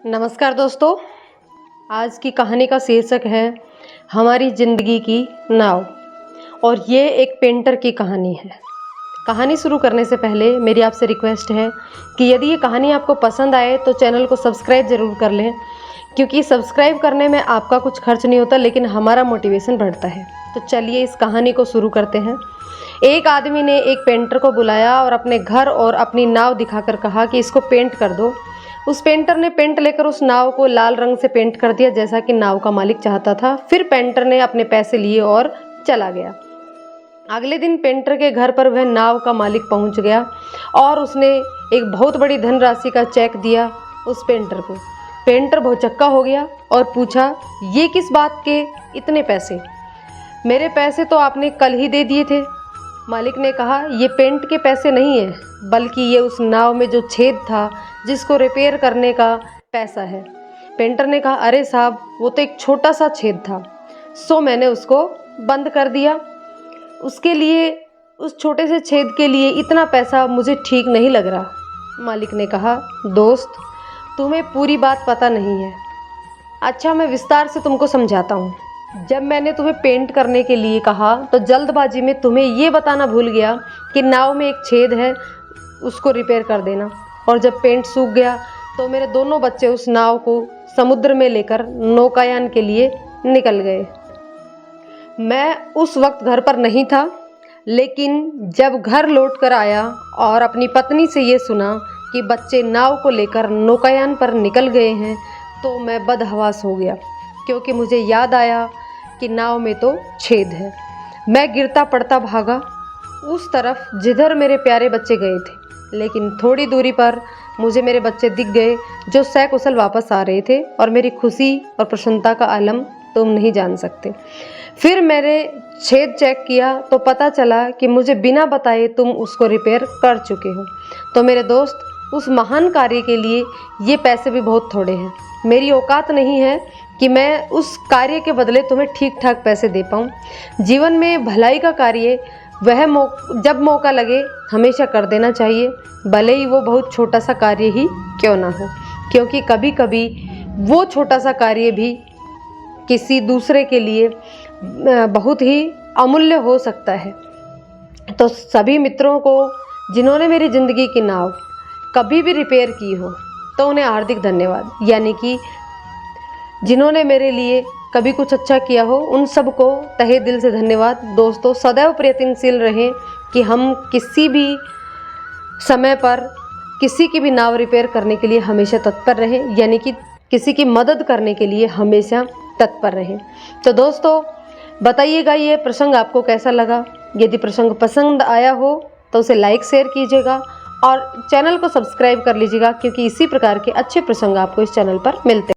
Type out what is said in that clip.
नमस्कार दोस्तों, आज की कहानी का शीर्षक है हमारी ज़िंदगी की नाव और ये एक पेंटर की कहानी है। कहानी शुरू करने से पहले मेरी आपसे रिक्वेस्ट है कि यदि ये कहानी आपको पसंद आए तो चैनल को सब्सक्राइब ज़रूर कर लें, क्योंकि सब्सक्राइब करने में आपका कुछ खर्च नहीं होता लेकिन हमारा मोटिवेशन बढ़ता है। तो चलिए इस कहानी को शुरू करते हैं। एक आदमी ने एक पेंटर को बुलाया और अपने घर और अपनी नाव दिखाकर कहा कि इसको पेंट कर दो। उस पेंटर ने पेंट लेकर उस नाव को लाल रंग से पेंट कर दिया, जैसा कि नाव का मालिक चाहता था। फिर पेंटर ने अपने पैसे लिए और चला गया। अगले दिन पेंटर के घर पर वह नाव का मालिक पहुंच गया और उसने एक बहुत बड़ी धनराशि का चेक दिया उस पेंटर को। पेंटर भौचक्का हो गया और पूछा, ये किस बात के इतने पैसे? मेरे पैसे तो आपने कल ही दे दिए थे। मालिक ने कहा, ये पेंट के पैसे नहीं है, बल्कि ये उस नाव में जो छेद था जिसको रिपेयर करने का पैसा है। पेंटर ने कहा, अरे साहब, वो तो एक छोटा सा छेद था, सो मैंने उसको बंद कर दिया। उसके लिए, उस छोटे से छेद के लिए इतना पैसा मुझे ठीक नहीं लग रहा। मालिक ने कहा, दोस्त, तुम्हें पूरी बात पता नहीं है। अच्छा, मैं विस्तार से तुमको समझाता हूँ। जब मैंने तुम्हें पेंट करने के लिए कहा तो जल्दबाजी में तुम्हें ये बताना भूल गया कि नाव में एक छेद है, उसको रिपेयर कर देना। और जब पेंट सूख गया तो मेरे दोनों बच्चे उस नाव को समुद्र में लेकर नौकायान के लिए निकल गए। मैं उस वक्त घर पर नहीं था, लेकिन जब घर लौट कर आया और अपनी पत्नी से ये सुना कि बच्चे नाव को लेकर नौकायान पर निकल गए हैं तो मैं बदहवास हो गया, क्योंकि मुझे याद आया कि नाव में तो छेद है। मैं गिरता पड़ता भागा उस तरफ जिधर मेरे प्यारे बच्चे गए थे, लेकिन थोड़ी दूरी पर मुझे मेरे बच्चे दिख गए जो सकुशल वापस आ रहे थे, और मेरी खुशी और प्रसन्नता का आलम तुम नहीं जान सकते। फिर मैंने छेद चेक किया तो पता चला कि मुझे बिना बताए तुम उसको रिपेयर कर चुके हो। तो मेरे दोस्त, उस महान कार्य के लिए ये पैसे भी बहुत थोड़े हैं। मेरी औकात नहीं है कि मैं उस कार्य के बदले तुम्हें ठीक ठाक पैसे दे पाऊँ। जीवन में भलाई का कार्य जब मौका लगे हमेशा कर देना चाहिए, भले ही वो बहुत छोटा सा कार्य ही क्यों ना हो, क्योंकि कभी कभी वो छोटा सा कार्य भी किसी दूसरे के लिए बहुत ही अमूल्य हो सकता है। तो सभी मित्रों को जिन्होंने मेरी ज़िंदगी की नाव कभी भी रिपेयर की हो तो उन्हें हार्दिक धन्यवाद। यानी कि जिन्होंने मेरे लिए कभी कुछ अच्छा किया हो, उन सबको तहे दिल से धन्यवाद। दोस्तों, सदैव प्रयत्नशील रहें कि हम किसी भी समय पर किसी की भी नाव रिपेयर करने के लिए हमेशा तत्पर रहें, यानी कि किसी की मदद करने के लिए हमेशा तत्पर रहें। तो दोस्तों, बताइएगा ये प्रसंग आपको कैसा लगा। यदि प्रसंग पसंद आया हो तो उसे लाइक शेयर कीजिएगा और चैनल को सब्सक्राइब कर लीजिएगा, क्योंकि इसी प्रकार के अच्छे प्रसंग आपको इस चैनल पर मिलते हैं।